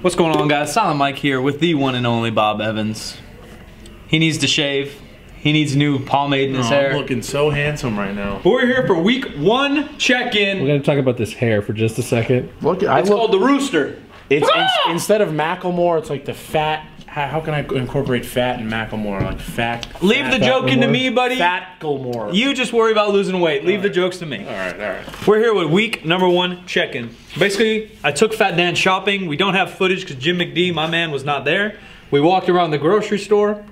What's going on, guys? Silent Mike here with the one and only Bob Evans. He needs to shave. He needs new pomade in his hair. I'm looking so handsome right now. But we're here for week 1 check-in. We're gonna talk about this hair for just a second. Look, It's called the Rooster. It's instead of Macklemore, it's like the fat. How can I incorporate fat in Macklemore? Like fat. Leave the joke into me, buddy. Fat Gilmore. You just worry about losing weight. Leave the jokes to me. All right. We're here with week number 1 check-in. Basically, I took Fat Dan shopping. We don't have footage because Jim McD, my man, was not there. We walked around the grocery store.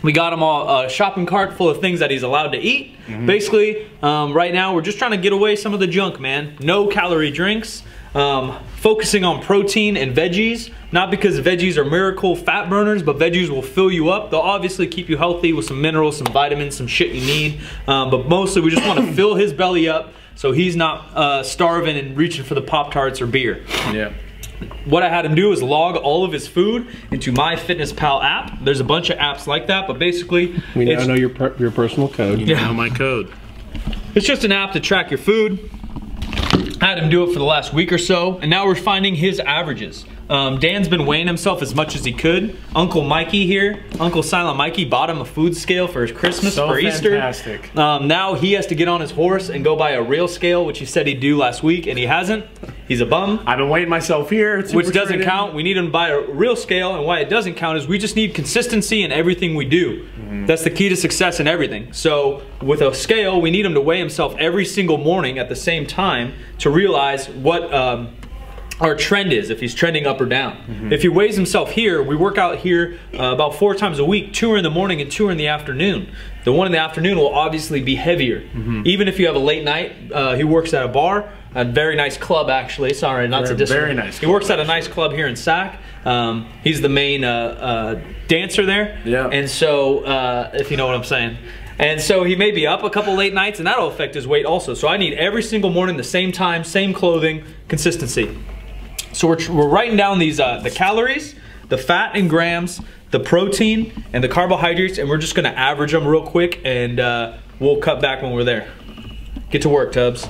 We got him a shopping cart full of things that he's allowed to eat. Basically, right now we're just trying to get away some of the junk, man. No calorie drinks. Focusing on protein and veggies, not because veggies are miracle fat burners, but veggies will fill you up. They'll obviously keep you healthy with some minerals, some vitamins, some shit you need. But mostly we just want to fill his belly up so he's not starving and reaching for the Pop-Tarts or beer. Yeah. What I had him do is log all of his food into MyFitnessPal app. There's a bunch of apps like that, but basically We now know your personal code. You know my code. it's just an app to track your food. I had him do it for the last week or so, and now we're finding his averages. Dan's been weighing himself as much as he could. Uncle Mikey here, Uncle Silent Mikey, bought him a food scale for his Christmas, for Easter. Fantastic. Now he has to get on his horse and go buy a real scale, which he said he'd do last week, and he hasn't. He's a bum. I've been weighing myself here. Which doesn't count. We need him to buy a real scale, and why it doesn't count is we just need consistency in everything we do. That's the key to success in everything. So with a scale, we need him to weigh himself every single morning at the same time to realize what our trend is, if he's trending up or down. If he weighs himself here, we work out here about 4 times a week, 2 are in the morning and 2 are in the afternoon. The one in the afternoon will obviously be heavier. Even if you have a late night, he works at a bar, a very nice club actually, sorry, not to disrespect. Very nice. He works at a nice club here in Sac. He's the main dancer there. Yeah. And so, if you know what I'm saying. And so he may be up a couple late nights and that'll affect his weight also. So I need every single morning, the same time, same clothing, consistency. So we're writing down these the calories, the fat in grams, the protein, and the carbohydrates, and we're just gonna average them real quick, and we'll cut back when we're there. Get to work, Tubbs.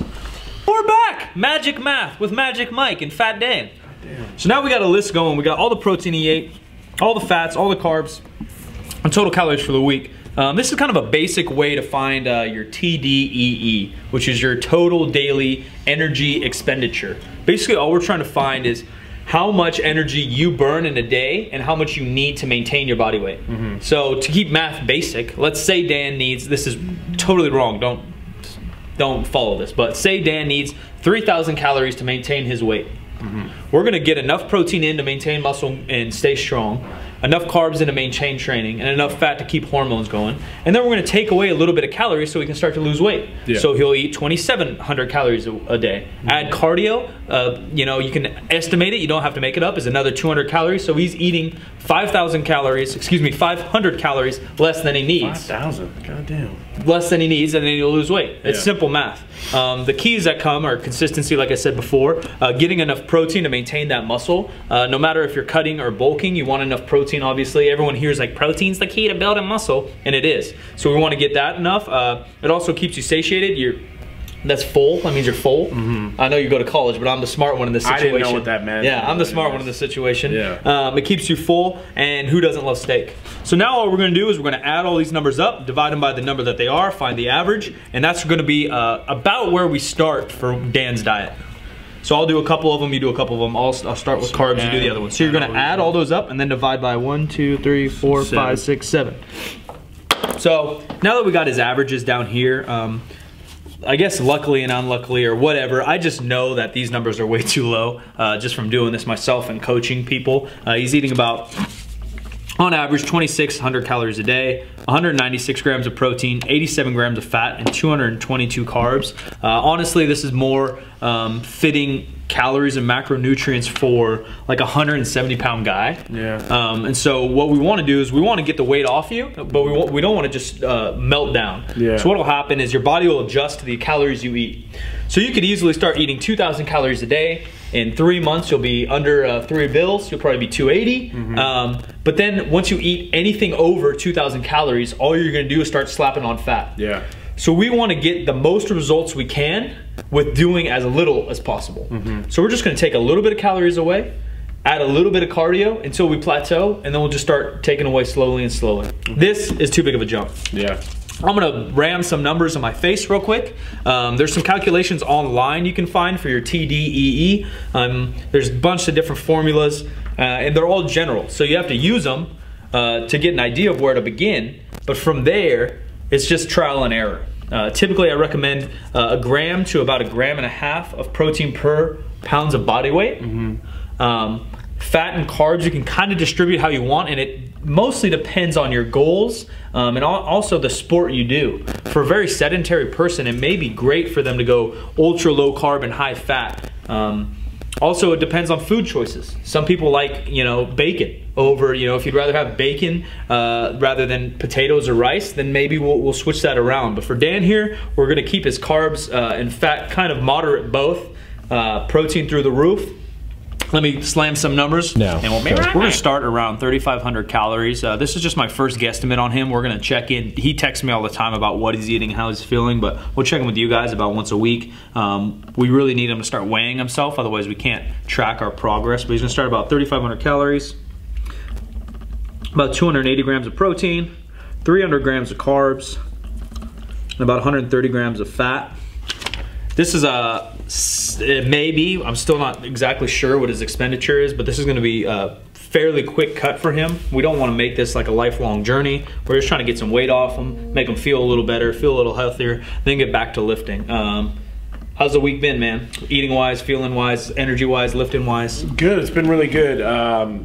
We're back! Magic math with Magic Mike and Fat Dan. Damn. So now we got a list going. We got all the protein he ate, all the fats, all the carbs, and total calories for the week. This is kind of a basic way to find your TDEE, which is your total daily energy expenditure. Basically, all we're trying to find is how much energy you burn in a day and how much you need to maintain your body weight. So to keep math basic, let's say Dan needs, this is totally wrong, don't follow this, but say Dan needs 3,000 calories to maintain his weight. We're gonna get enough protein in to maintain muscle and stay strong, enough carbs in to maintain training, and enough fat to keep hormones going. And then we're gonna take away a little bit of calories so we can start to lose weight. Yeah. So he'll eat 2,700 calories a day. Add cardio, you know, you can estimate it, you don't have to make it up, is another 200 calories. So he's eating 5,000 calories, excuse me, 500 calories less than he needs. 5,000, goddamn. Less than he needs, and then he'll lose weight. It's Yeah. simple math. The keys that come are consistency, like I said before, getting enough protein to maintain that muscle. No matter if you're cutting or bulking, you want enough protein, obviously. Everyone hears like protein's the key to building muscle, and it is. So we want to get that enough. It also keeps you satiated. That's full. That means you're full. I know you go to college, but I'm the smart one in this situation. I didn't know what that meant. Yeah, I'm the smart one in this situation. Yeah. It keeps you full, and who doesn't love steak? So now what we're gonna do is we're gonna add all these numbers up, divide them by the number that they are, find the average, and that's gonna be about where we start for Dan's diet. So I'll do a couple of them, you do a couple of them. I'll start with carbs, you do the other one. So you're gonna add all those up and then divide by 1, 2, 3, 4, 5, 6, 7. So now that we got his averages down here, I guess luckily and unluckily or whatever, I just know that these numbers are way too low just from doing this myself and coaching people. He's eating about, on average, 2,600 calories a day, 196 grams of protein, 87 grams of fat, and 222 carbs. Honestly, this is more fitting calories and macronutrients for like a 170-pound guy. Yeah. And so what we want to do is we want to get the weight off you, but we don't want to just melt down. Yeah. So what will happen is your body will adjust to the calories you eat. So you could easily start eating 2,000 calories a day. In 3 months, you'll be under 3 bills. You'll probably be 280. But then once you eat anything over 2,000 calories, all you're gonna do is start slapping on fat. Yeah. So we want to get the most results we can with doing as little as possible. So we're just gonna take a little bit of calories away, add a little bit of cardio until we plateau, and then we'll just start taking away slowly and slowly. This is too big of a jump. Yeah. I'm gonna ram some numbers on my face real quick. There's some calculations online you can find for your TDEE. There's a bunch of different formulas, and they're all general. So you have to use them to get an idea of where to begin. But from there, it's just trial and error. Typically, I recommend a gram to about 1.5 grams of protein per pounds of body weight. Fat and carbs you can kind of distribute how you want, and it mostly depends on your goals and also the sport you do. For a very sedentary person, it may be great for them to go ultra low carb and high fat. Also, it depends on food choices. Some people like, you know, bacon over, you know, if you'd rather have bacon rather than potatoes or rice, then maybe we'll switch that around. But for Dan here, we're gonna keep his carbs and fat kind of moderate both, protein through the roof. Let me slam some numbers. No. And we're gonna start around 3,500 calories. This is just my first guesstimate on him. We're gonna check in. He texts me all the time about what he's eating, how he's feeling, but we'll check in with you guys about once a week. We really need him to start weighing himself, otherwise we can't track our progress. But he's gonna start about 3,500 calories, about 280 grams of protein, 300 grams of carbs, and about 130 grams of fat. This is it may be, I'm still not exactly sure what his expenditure is, but this is gonna be a fairly quick cut for him. We don't wanna make this like a lifelong journey. We're just trying to get some weight off him, make him feel a little better, feel a little healthier, then get back to lifting. How's the week been, man? Eating wise, feeling wise, energy wise, lifting wise? Good, it's been really good.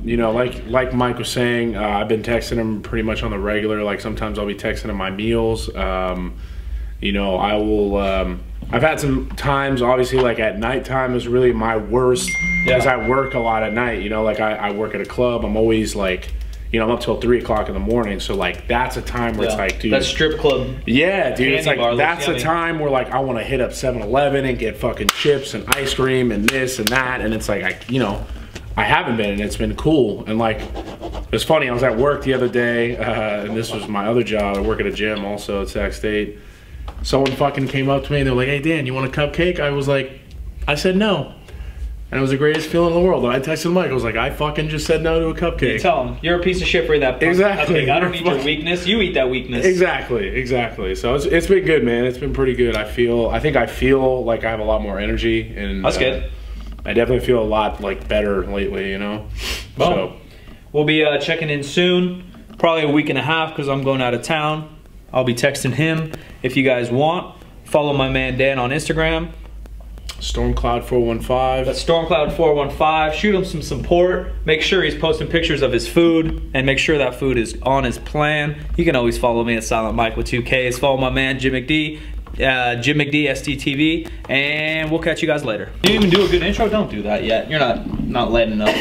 You know, like Mike was saying, I've been texting him pretty much on the regular. Like sometimes I'll be texting him my meals. You know, I will, I've had some times, obviously, like at nighttime is really my worst because I work a lot at night. You know, like I work at a club. I'm always like, you know, I'm up till 3 o'clock in the morning. So like that's a time where it's like, dude. That strip club. Yeah, dude. It's like that's a time where like I want to hit up 7-Eleven and get fucking chips and ice cream and this and that. And it's like, you know, I haven't been, and it's been cool. And like, it's funny. I was at work the other day, and this was my other job. I work at a gym also at Sac State. Someone fucking came up to me and they were like, "Hey Dan, you want a cupcake?" I said no. And it was the greatest feeling in the world. And I texted Mike, I was like, I fucking just said no to a cupcake. You tell him, you're a piece of shit for that exactly. cupcake. I don't need your weakness, you eat that weakness. Exactly. So it's been good, man. It's been pretty good. I think I feel like I have a lot more energy. And that's good. I definitely feel a lot like better lately, you know? Well, so we'll be checking in soon. Probably a week and a half because I'm going out of town. I'll be texting him. If you guys want, follow my man Dan on Instagram. Stormcloud415. That's Stormcloud415. Shoot him some support. Make sure he's posting pictures of his food and make sure that food is on his plan. You can always follow me at Silent Mike with 2 Ks. Follow my man Jim McD, Jim McD STTV, and we'll catch you guys later. You didn't even do a good intro? Don't do that yet. You're not letting up.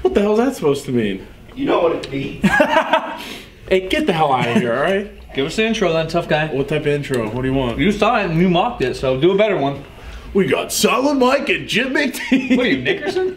What the hell is that supposed to mean? You know what it means. Hey, get the hell out of here, all right? Give us the intro then, tough guy. What type of intro? What do you want? You saw it and you mocked it, so do a better one. We got Silent Mike and Jim McD. What are you, Nickerson?